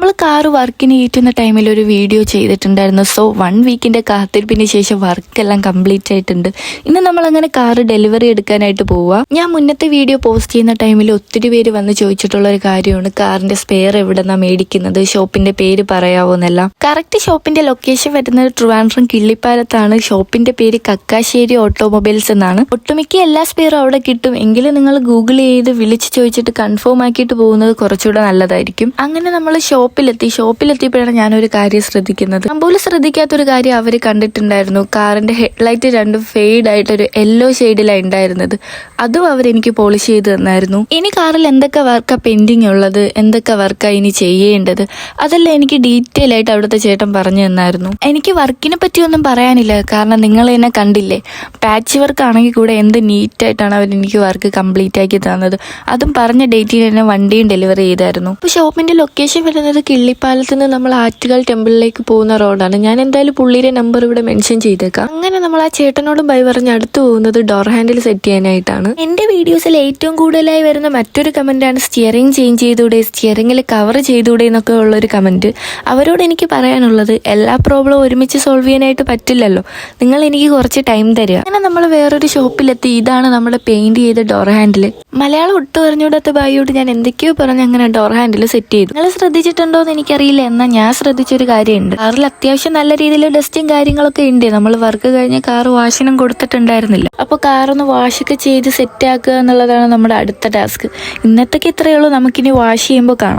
നമ്മൾ കാറ് വർക്കിന് കയറ്റുന്ന ടൈമിൽ ഒരു വീഡിയോ ചെയ്തിട്ടുണ്ടായിരുന്നു. സോ 1 വീക്കിന്റെ കാത്തിരിപ്പിന് ശേഷം വർക്കെല്ലാം കംപ്ലീറ്റ് ആയിട്ടുണ്ട്. ഇന്ന് നമ്മൾ അങ്ങനെ കാറ് ഡെലിവറി എടുക്കാനായിട്ട് പോവുക. ഞാൻ മുന്നത്തെ വീഡിയോ പോസ്റ്റ് ചെയ്യുന്ന ടൈമിൽ ഒത്തിരി പേര് വന്ന് ചോദിച്ചിട്ടുള്ള ഒരു കാര്യമാണ് കാറിന്റെ സ്പെയർ എവിടെന്നാ മേടിക്കുന്നത്, ഷോപ്പിന്റെ പേര് പറയാവോ എന്നെല്ലാം. കറക്റ്റ് ഷോപ്പിന്റെ ലൊക്കേഷൻ വരുന്നത് ട്രിവാൻഡ്രം കിള്ളിപ്പാലത്താണ്. ഷോപ്പിന്റെ പേര് കക്കാശ്ശേരി ഓട്ടോമൊബൈൽസ് എന്നാണ്. ഒട്ടുമിക്ക എല്ലാ സ്പെയറും അവിടെ കിട്ടും. എങ്കിലും നിങ്ങൾ ഗൂഗിൾ ചെയ്ത് വിളിച്ച് ചോദിച്ചിട്ട് കൺഫേം ആക്കിയിട്ട് പോകുന്നത് കുറച്ചുകൂടെ നല്ലതായിരിക്കും. അങ്ങനെ നമ്മൾ ഷോപ്പിലെത്തിയപ്പോഴാണ് ഞാനൊരു കാര്യം ശ്രദ്ധിക്കുന്നത്. ഞാൻ പോലും ശ്രദ്ധിക്കാത്തൊരു കാര്യം അവർ കണ്ടിട്ടുണ്ടായിരുന്നു. കാറിന്റെ ഹെഡ്ലൈറ്റ് രണ്ടും ഫെയ്ഡ് ആയിട്ടൊരു യെല്ലോ ഷെയ്ഡിലാണ് ഉണ്ടായിരുന്നത്. അതും അവരെനിക്ക് പോളിഷ് ചെയ്ത് തന്നായിരുന്നു. ഇനി കാറിൽ എന്തൊക്കെ വർക്കാ പെൻഡിങ് ഉള്ളത്, എന്തൊക്കെ വർക്കാ ഇനി ചെയ്യേണ്ടത്, അതെല്ലാം എനിക്ക് ഡീറ്റെയിൽ ആയിട്ട് അവിടുത്തെ ചേട്ടൻ പറഞ്ഞു തന്നായിരുന്നു. എനിക്ക് വർക്കിനെ പറ്റിയൊന്നും പറയാനില്ല, കാരണം നിങ്ങൾ എന്നെ കണ്ടില്ലേ. പാച്ച് വർക്ക് ആണെങ്കിൽ കൂടെ എന്ത് നീറ്റായിട്ടാണ് അവരെനിക്ക് വർക്ക് കംപ്ലീറ്റ് ആക്കി തന്നത്. അതും പറഞ്ഞ ഡേറ്റിൽ തന്നെ വണ്ടിയും ഡെലിവറി ചെയ്തായിരുന്നു. അപ്പോൾ ഷോപ്പിന്റെ ലൊക്കേഷൻ വരുന്നത് കിള്ളിപ്പാലത്ത് നിന്ന് നമ്മൾ ആറ്റുകാൽ ടെമ്പിളിലേക്ക് പോകുന്ന റോഡാണ്. ഞാൻ എന്തായാലും പുള്ളിയുടെ നമ്പർ ഇവിടെ മെൻഷൻ ചെയ്തേക്കാം. അങ്ങനെ നമ്മൾ ആ ചേട്ടനോടും ബൈ പറഞ്ഞ് അടുത്ത് പോകുന്നത് ഡോർ ഹാൻഡിൽ സെറ്റ് ചെയ്യാനായിട്ടാണ്. എന്റെ വീഡിയോസിൽ ഏറ്റവും കൂടുതലായി വരുന്ന മറ്റൊരു കമന്റാണ് സ്റ്റിയറിംഗ് ചേഞ്ച് ചെയ്തൂടെ, സ്റ്റിയറിംഗിൽ കവർ ചെയ്തൂടെ എന്നൊക്കെ ഉള്ളൊരു കമന്റ്. അവരോട് എനിക്ക് പറയാനുള്ളത്, എല്ലാ പ്രോബ്ലം ഒരുമിച്ച് സോൾവ് ചെയ്യാനായിട്ട് പറ്റില്ലല്ലോ. നിങ്ങൾ എനിക്ക് കുറച്ച് ടൈം തരിക. അങ്ങനെ നമ്മൾ വേറൊരു ഷോപ്പിലെത്തി. ഇതാണ് നമ്മുടെ പെയിന്റ് ചെയ്ത ഡോർ ഹാൻഡിൽ. മലയാളം ഒട്ടും അറിഞ്ഞൂടാത്ത ബായിയോട് ഞാൻ എന്തൊക്കെയോ പറഞ്ഞ് അങ്ങനെ ഡോർ ഹാൻഡിൽ സെറ്റ് ചെയ്തു. നിങ്ങൾ ശ്രദ്ധിച്ചിട്ടുണ്ടോ എന്ന് എനിക്കറിയില്ല, എന്നാൽ ഞാൻ ശ്രദ്ധിച്ചൊരു കാര്യമുണ്ട്. കാറിൽ അത്യാവശ്യം നല്ല രീതിയിൽ ഡസ്റ്റും കാര്യങ്ങളൊക്കെ ഉണ്ട്. നമ്മൾ വർക്ക് കഴിഞ്ഞ് കാർ വാഷിനും കൊടുത്തിട്ടുണ്ടായിരുന്നില്ല. അപ്പോൾ കാറൊന്ന് വാഷൊക്കെ ചെയ്ത് സെറ്റ് ആക്കുക എന്നുള്ളതാണ് നമ്മുടെ അടുത്ത ടാസ്ക്. ഇന്നത്തേക്ക് ഇത്രയേ ഉള്ളൂ. നമുക്കിനി വാഷ് ചെയ്യുമ്പോൾ കാണാം.